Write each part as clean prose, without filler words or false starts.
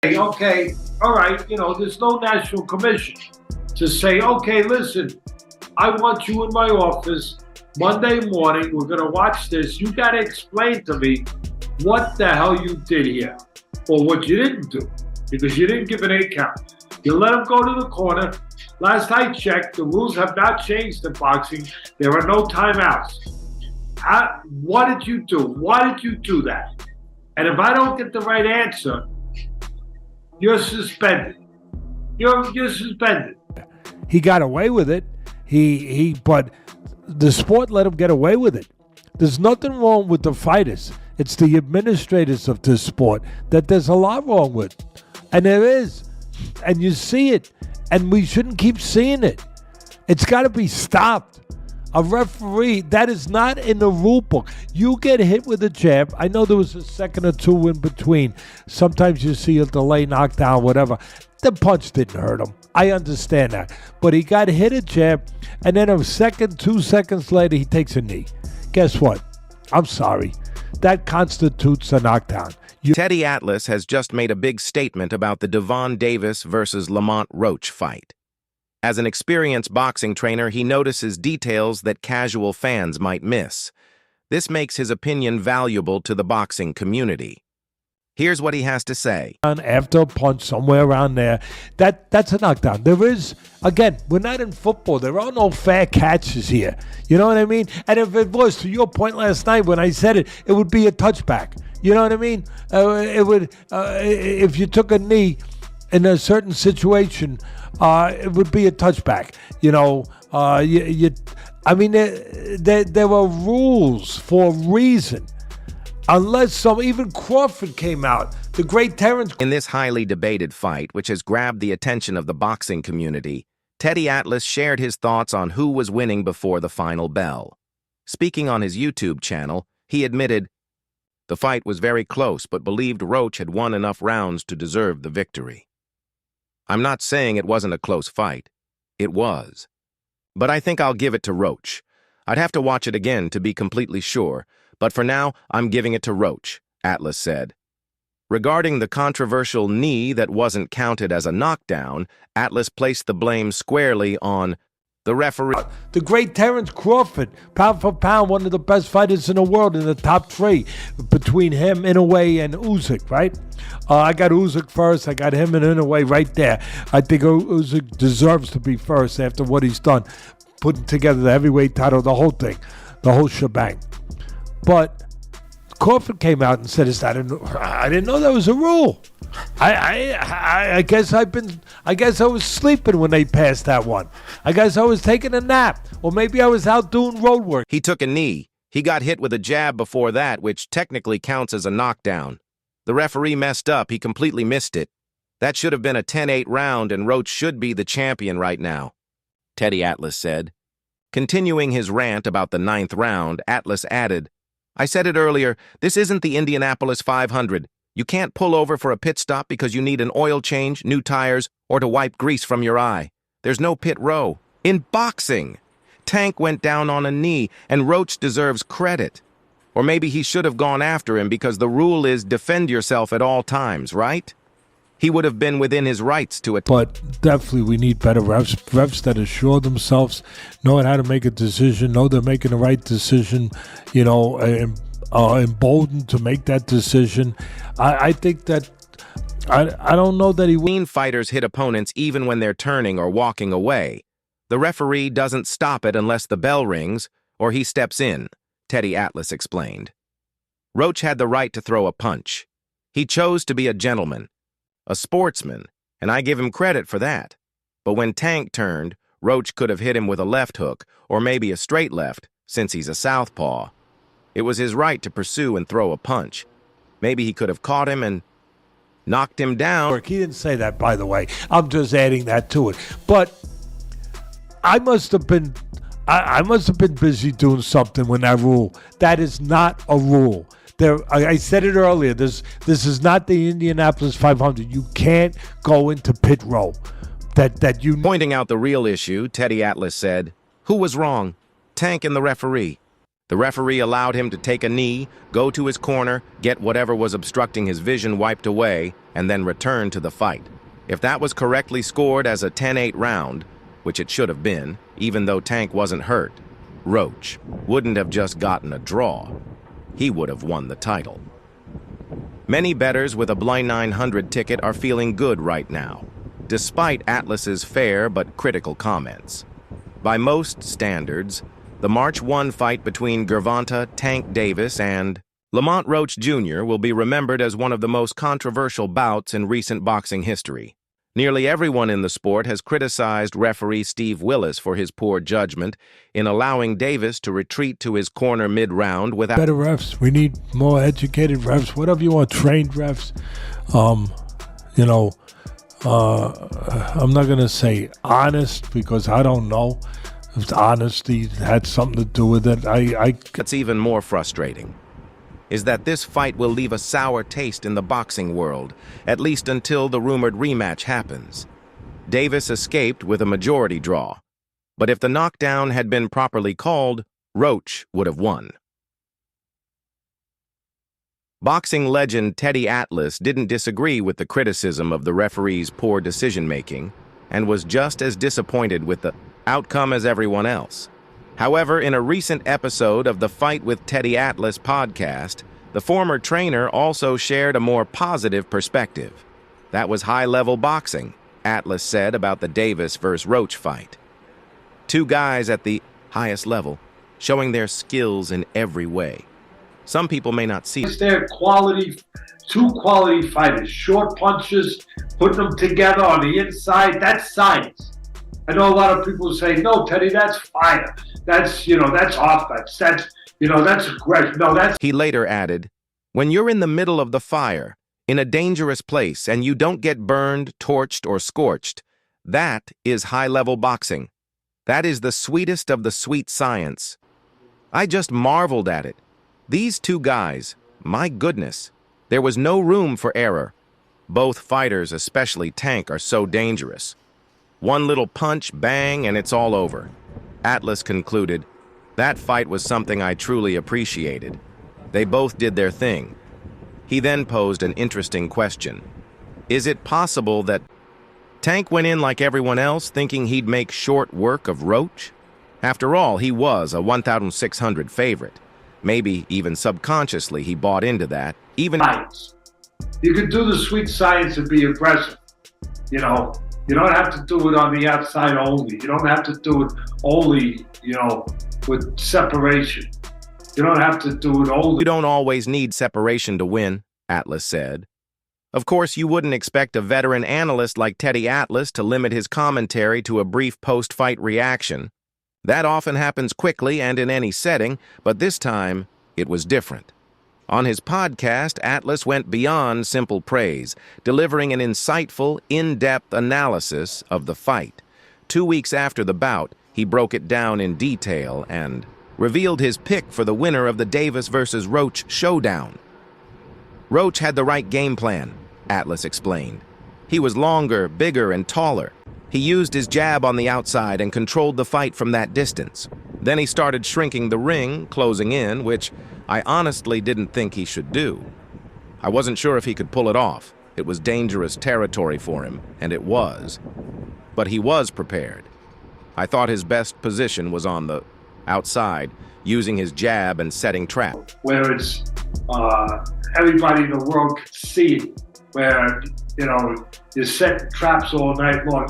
Okay, all right, there's no national commission to say, okay, listen, I want you in my office Monday morning. We're going to watch this. You got to explain to me what the hell you did here or what you didn't do because you didn't give an 8 count. You let him go to the corner. Last I checked, the rules have not changed in boxing. There are no timeouts. What did you do? Why did you do that? And if I don't get the right answer, you're suspended. You're suspended. He got away with it. But the sport let him get away with it. There's nothing wrong with the fighters. It's the administrators of this sport that there's a lot wrong with. And there is. And you see it. And we shouldn't keep seeing it. It's got to be stopped. A referee, that is not in the rule book. You get hit with a jab. I know there was a second or two in between. Sometimes you see a delay, knockdown, whatever. The punch didn't hurt him. I understand that. But he got hit a jab, and then a second, 2 seconds later, he takes a knee. Guess what? I'm sorry. That constitutes a knockdown. Teddy Atlas has just made a big statement about the GervontaDavis versus Lamont Roach fight. As an experienced boxing trainer, he notices details that casual fans might miss. This makes his opinion valuable to the boxing community. Here's what he has to say. After a punch somewhere around there, that's a knockdown. There is, again, we're not in football. There are no fair catches here. You know what I mean? And if it was, to your point last night when I said it, it would be a touchback. You know what I mean? It would, if you took a knee in a certain situation, it would be a touchback. There were rules for a reason. Unless even Crawford came out, the great Terence. In this highly debated fight, which has grabbed the attention of the boxing community, Teddy Atlas shared his thoughts on who was winning before the final bell. Speaking on his YouTube channel, he admitted, "The fight was very close, but believed Roach had won enough rounds to deserve the victory. I'm not saying it wasn't a close fight. It was. But I think I'll give it to Roach. I'd have to watch it again to be completely sure, but for now, I'm giving it to Roach," Atlas said. Regarding the controversial knee that wasn't counted as a knockdown, Atlas placed the blame squarely on the referee. The great Terence Crawford, pound for pound, one of the best fighters in the world, in the top 3 between him, Inoue, and Usyk, right? I got Usyk first. I got him and Inoue right there. I think Usyk deserves to be first after what he's done, putting together the heavyweight title, the whole thing, the whole shebang. But Crawford came out and said, I didn't know that was a rule. I guess I was sleeping when they passed that one. I guess I was taking a nap, or maybe I was out doing road work. He took a knee. He got hit with a jab before that, which technically counts as a knockdown. The referee messed up. He completely missed it. That should have been a 10-8 round, and Roach should be the champion right now," Teddy Atlas said. Continuing his rant about the 9th round, Atlas added, "I said it earlier, this isn't the Indianapolis 500. You can't pull over for a pit stop because you need an oil change, new tires, or to wipe grease from your eye. There's no pit row. In boxing, Tank went down on a knee, and Roach deserves credit. Or maybe he should have gone after him because the rule is defend yourself at all times, right? He would have been within his rights to attack." But definitely we need better refs that assure themselves, know how to make a decision, know they're making the right decision, emboldened to make that decision. I think that, I don't know that he will. Fighters hit opponents even when they're turning or walking away. The referee doesn't stop it unless the bell rings or he steps in, Teddy Atlas explained. Roach had the right to throw a punch. He chose to be a gentleman, a sportsman, and I give him credit for that. But when Tank turned, Roach could have hit him with a left hook, or maybe a straight left, since he's a southpaw. It was his right to pursue and throw a punch. Maybe he could have caught him and knocked him down. He didn't say that, by the way. I'm just adding that to it. But I must have been busy doing something when that rule. That is not a rule. I said it earlier. This is not the Indianapolis 500. You can't go into pit row. Pointing out the real issue, Teddy Atlas said, "Who was wrong? Tank and the referee. The referee allowed him to take a knee, go to his corner, get whatever was obstructing his vision wiped away, and then return to the fight. If that was correctly scored as a 10-8 round, which it should have been, even though Tank wasn't hurt, Roach wouldn't have just gotten a draw. He would have won the title. Many bettors with a blind 900 ticket are feeling good right now, despite Atlas's fair but critical comments. By most standards, the March 1 fight between Gervonta Tank Davis and Lamont Roach Jr. will be remembered as one of the most controversial bouts in recent boxing history. Nearly everyone in the sport has criticized referee Steve Willis for his poor judgment in allowing Davis to retreat to his corner mid-round without... Better refs. We need more educated refs, whatever you want, trained refs. I'm not going to say honest because I don't know if honesty had something to do with it. What's even more frustrating is that this fight will leave a sour taste in the boxing world, at least until the rumored rematch happens. Davis escaped with a majority draw, but if the knockdown had been properly called, Roach would have won. Boxing legend Teddy Atlas didn't disagree with the criticism of the referee's poor decision-making and was just as disappointed with the outcome as everyone else. However, in a recent episode of the Fight with Teddy Atlas podcast, the former trainer also shared a more positive perspective. That was high-level boxing, Atlas said about the Davis vs. Roach fight. Two guys at the highest level, showing their skills in every way. Some people may not see it. They're two quality fighters, short punches, putting them together on the inside, that's science. I know a lot of people say, no, Teddy, that's fire. That's offense. That's aggression. No, that's... He later added, when you're in the middle of the fire, in a dangerous place, and you don't get burned, torched, or scorched, that is high-level boxing. That is the sweetest of the sweet science. I just marveled at it. These two guys, my goodness, there was no room for error. Both fighters, especially Tank, are so dangerous. One little punch, bang, and it's all over. Atlas concluded, that fight was something I truly appreciated. They both did their thing. He then posed an interesting question. Is it possible that Tank went in like everyone else, thinking he'd make short work of Roach? After all, he was a 1,600 favorite. Maybe even subconsciously he bought into that. Even science. You can do the sweet science and be aggressive. You don't have to do it on the outside only. You don't have to do it only, with separation. You don't have to do it only. You don't always need separation to win, Atlas said. Of course, you wouldn't expect a veteran analyst like Teddy Atlas to limit his commentary to a brief post-fight reaction. That often happens quickly and in any setting, but this time, it was different. On his podcast, Atlas went beyond simple praise, delivering an insightful, in-depth analysis of the fight. 2 weeks after the bout, he broke it down in detail and revealed his pick for the winner of the Davis vs. Roach Showdown. Roach had the right game plan, Atlas explained. He was longer, bigger, and taller. He used his jab on the outside and controlled the fight from that distance. Then he started shrinking the ring, closing in, which I honestly didn't think he should do. I wasn't sure if he could pull it off. It was dangerous territory for him, and it was. But he was prepared. I thought his best position was on the outside, using his jab and setting traps. Where it's everybody in the world can see it, where you set traps all night long.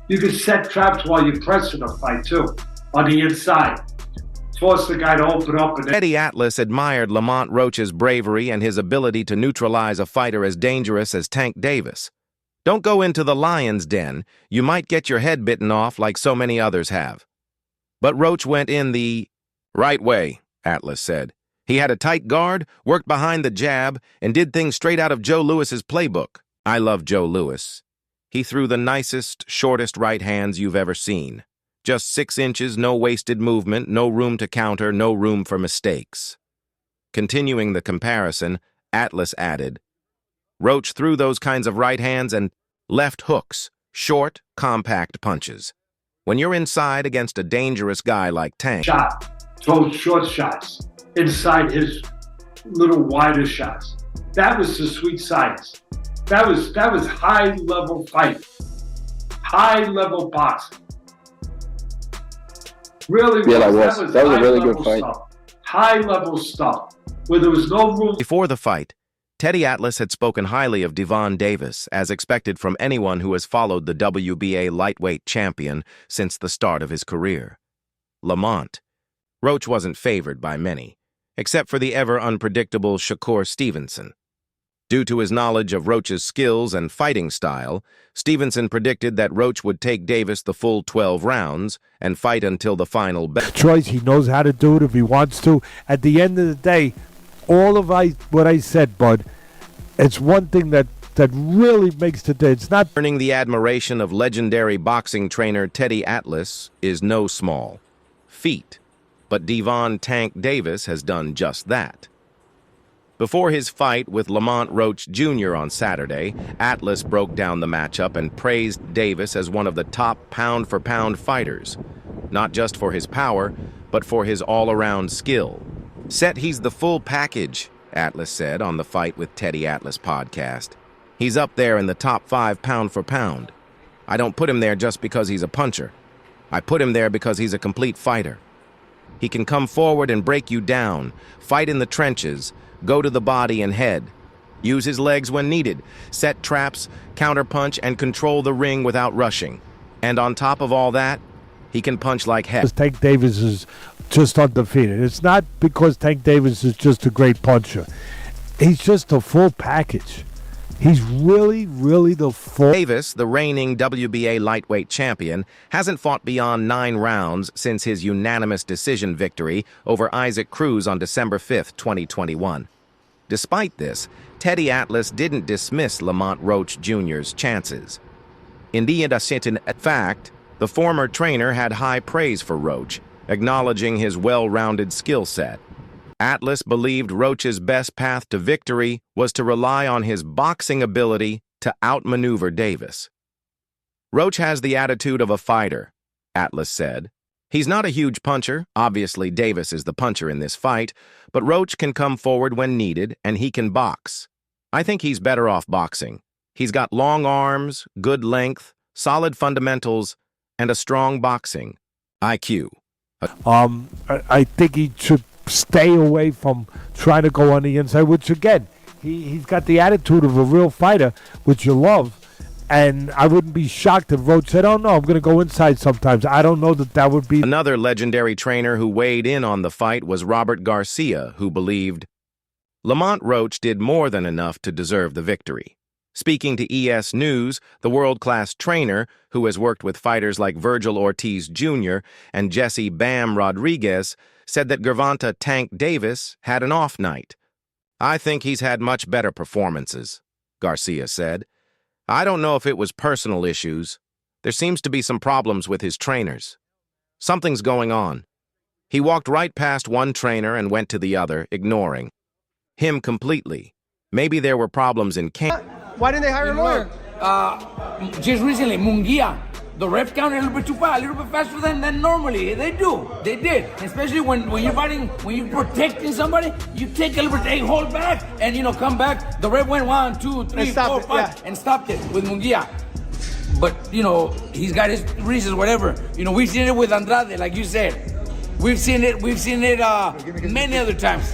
You could set traps while you're pressing a fight too, on the inside. Force the guy to open up. And Teddy Atlas admired Lamont Roach's bravery and his ability to neutralize a fighter as dangerous as Tank Davis. Don't go into the lion's den. You might get your head bitten off like so many others have. But Roach went in the right way, Atlas said. He had a tight guard, worked behind the jab, and did things straight out of Joe Louis's playbook. I love Joe Louis. He threw the nicest, shortest right hands you've ever seen. Just 6 inches, no wasted movement, no room to counter, no room for mistakes. Continuing the comparison, Atlas added, Roach threw those kinds of right hands and left hooks, short, compact punches. When you're inside against a dangerous guy like Tank... Shot. throw short shots inside his little wider shots. That was the sweet science. That was high level fight, high level boxing. Really, yeah, that was a really good fight. Stuff. High level stuff where there was no room. Before the fight, Teddy Atlas had spoken highly of GervontaDavis, as expected from anyone who has followed the WBA lightweight champion since the start of his career. Lamont. Roach wasn't favored by many, except for the ever-unpredictable Shakur Stevenson. Due to his knowledge of Roach's skills and fighting style, Stevenson predicted that Roach would take Davis the full 12 rounds and fight until the final bell. Choice, he knows how to do it if he wants to. At the end of the day, all of what I said, Bud, it's one thing that really makes the day. It's not earning the admiration of legendary boxing trainer Teddy Atlas is no small feat, but GervontaDavis has done just that. Before his fight with Lamont Roach Jr. on Saturday, Atlas broke down the matchup and praised Davis as one of the top pound-for-pound fighters, not just for his power, but for his all-around skill. He's the full package, Atlas said on the Fight with Teddy Atlas podcast. He's up there in the top 5 pound-for-pound. I don't put him there just because he's a puncher. I put him there because he's a complete fighter. He can come forward and break you down, fight in the trenches, go to the body and head, use his legs when needed, set traps, counterpunch, and control the ring without rushing. And on top of all that, he can punch like heck. Tank Davis is just undefeated. It's not because Tank Davis is just a great puncher. He's just a full package. He's really, really the full... Davis, the reigning WBA lightweight champion, hasn't fought beyond 9 rounds since his unanimous decision victory over Isaac Cruz on December 5, 2021. Despite this, Teddy Atlas didn't dismiss Lamont Roach Jr.'s chances. In fact, the former trainer had high praise for Roach, acknowledging his well-rounded skill set. Atlas believed Roach's best path to victory was to rely on his boxing ability to outmaneuver Davis. Roach has the attitude of a fighter, Atlas said. He's not a huge puncher. Obviously, Davis is the puncher in this fight, but Roach can come forward when needed, and he can box. I think he's better off boxing. He's got long arms, good length, solid fundamentals, and a strong boxing IQ. I think he should stay away from trying to go on the inside, which again, he's got the attitude of a real fighter, which you love. And I wouldn't be shocked if Roach said, oh no, I'm going to go inside sometimes. I don't know that would be... Another legendary trainer who weighed in on the fight was Robert Garcia, who believed Lamont Roach did more than enough to deserve the victory. Speaking to ES News, the world-class trainer, who has worked with fighters like Virgil Ortiz Jr. and Jesse Bam Rodriguez, said that Gervonta Tank Davis had an off night. I think he's had much better performances, Garcia said. I don't know if it was personal issues. There seems to be some problems with his trainers. Something's going on. He walked right past one trainer and went to the other, ignoring him completely. Maybe there were problems in camp. Why didn't they hire a lawyer? Just recently, Munguia. The ref counted a little bit too fast, a little bit faster than normally. They did. Especially when you're fighting, when you're protecting somebody, you take a little bit, hey, hold back, and come back. The ref went 1, 2, 3, 4, 5, and stopped it with Munguia. But he's got his reasons, whatever. We've seen it with Andrade, like you said. We've seen it many other times.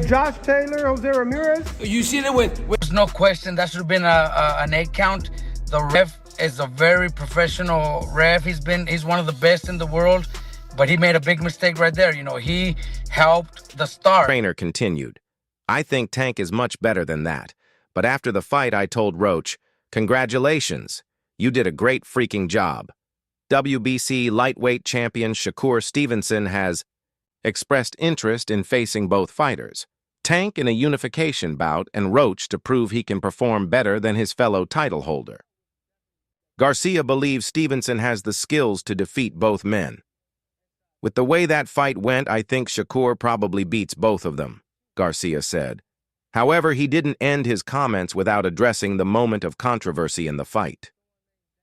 Josh Taylor, Jose Ramirez. You seen it with There's no question that should have been an 8 count. The ref is a very professional ref. He's one of the best in the world, but he made a big mistake right there. He helped the star. Trainer continued, I think Tank is much better than that. But after the fight, I told Roach, congratulations. You did a great freaking job. WBC lightweight champion Shakur Stevenson has expressed interest in facing both fighters. Tank in a unification bout and Roach to prove he can perform better than his fellow title holder. Garcia believes Stevenson has the skills to defeat both men. With the way that fight went, I think Shakur probably beats both of them, Garcia said. However, he didn't end his comments without addressing the moment of controversy in the fight.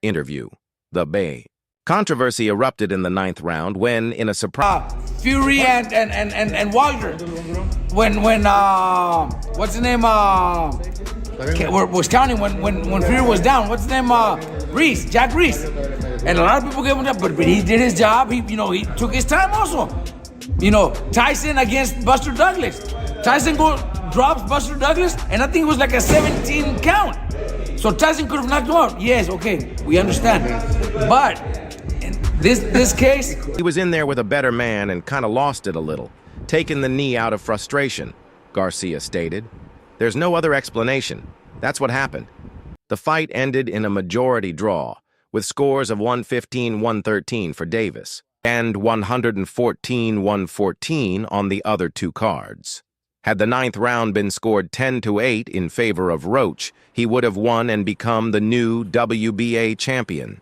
Interview. The Bay. Controversy erupted in the 9th round when, in a surprise... Fury and Wilder. When what's the name? Was counting when Fury was down. What's the name? Jack Reese. And a lot of people gave him that, but he did his job. He took his time also. Tyson against Buster Douglas. Tyson drops Buster Douglas, and I think it was like a 17 count. So Tyson could have knocked him out. Yes, okay, we understand. But in this case, He was in there with a better man and kind of lost it a little, taking the knee out of frustration, Garcia stated. There's no other explanation. That's what happened. The fight ended in a majority draw, with scores of 115-113 for Davis and 114-114 on the other two cards. Had the ninth round been scored 10-8 in favor of Roach, he would have won and become the new WBA champion.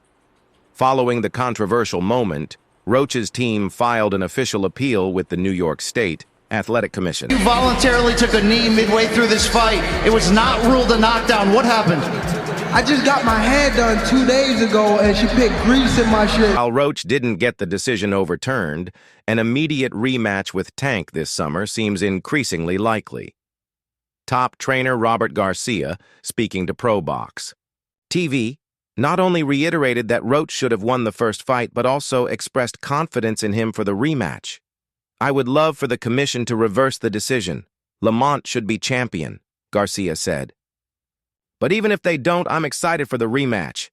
Following the controversial moment, Roach's team filed an official appeal with the New York State Athletic Commission. You voluntarily took a knee midway through this fight. It was not ruled a knockdown. What happened? I just got my hair done 2 days ago, and she picked grease in my shit. While Roach didn't get the decision overturned, an immediate rematch with Tank this summer seems increasingly likely. Top trainer Robert Garcia, speaking to ProBox TV, not only reiterated that Roach should have won the first fight, but also expressed confidence in him for the rematch. I would love for the commission to reverse the decision. Lamont should be champion, Garcia said. But even if they don't, I'm excited for the rematch.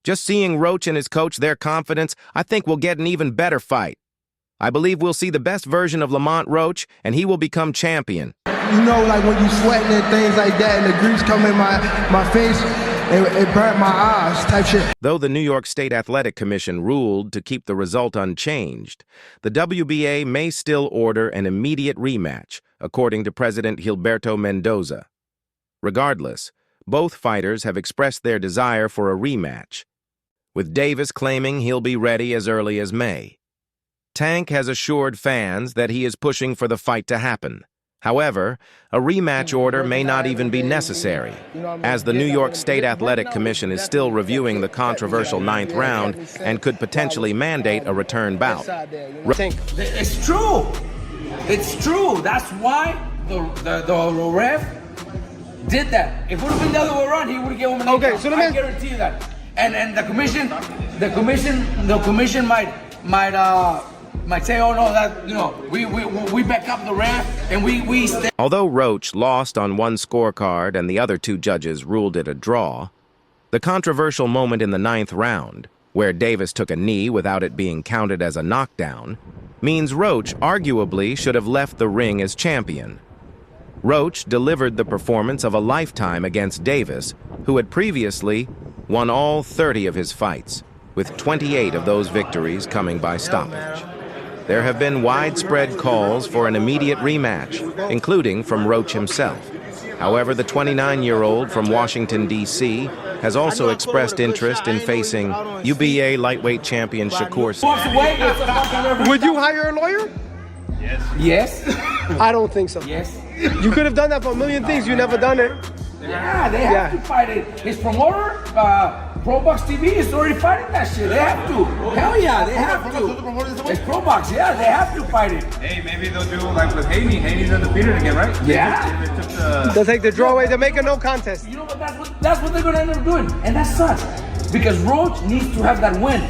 Just seeing Roach and his coach, their confidence, I think we'll get an even better fight. I believe we'll see the best version of Lamont Roach, and he will become champion. Like when you sweating and things like that, and the grease come in my face, it burnt my eyes type shit. Though the New York State Athletic Commission ruled to keep the result unchanged, the WBA may still order an immediate rematch, according to President Gilberto Mendoza. Regardless, both fighters have expressed their desire for a rematch, with Davis claiming he'll be ready as early as May. Tank has assured fans that he is pushing for the fight to happen. However, a rematch order may not even be necessary, as the New York State Athletic Commission is still reviewing the controversial ninth round and could potentially mandate a return bout. it's true. It's true. That's why the ref did that. If it would have been the other way around, he would have given him an Okay, so I guarantee you that. And the commission might say, oh no, that we back up the ref and we stay. Although Roach lost on one scorecard and the other two judges ruled it a draw, the controversial moment in the ninth round, where Davis took a knee without it being counted as a knockdown, means Roach arguably should have left the ring as champion. Roach delivered the performance of a lifetime against Davis, who had previously won all 30 of his fights, with 28 of those victories coming by stoppage. There have been widespread calls for an immediate rematch, including from Roach himself. However, the 29-year-old from Washington, D.C., has also expressed interest in facing UBA lightweight champion Shakur. Would you hire a lawyer? Yes. I don't think so. Yes. You could have done that for a million things. You never done it. Yeah, they have to fight it. His promoter, ProBox TV, is already fighting that shit. They have to. Hell yeah, they have to. It's ProBox, yeah, they have to fight it. Hey, maybe they'll do like with Haney. Haney's undefeated again, right? Yeah. They'll take the draw away. They'll make a no contest. You know what? That's what they're gonna end up doing, and that sucks because Roach needs to have that win.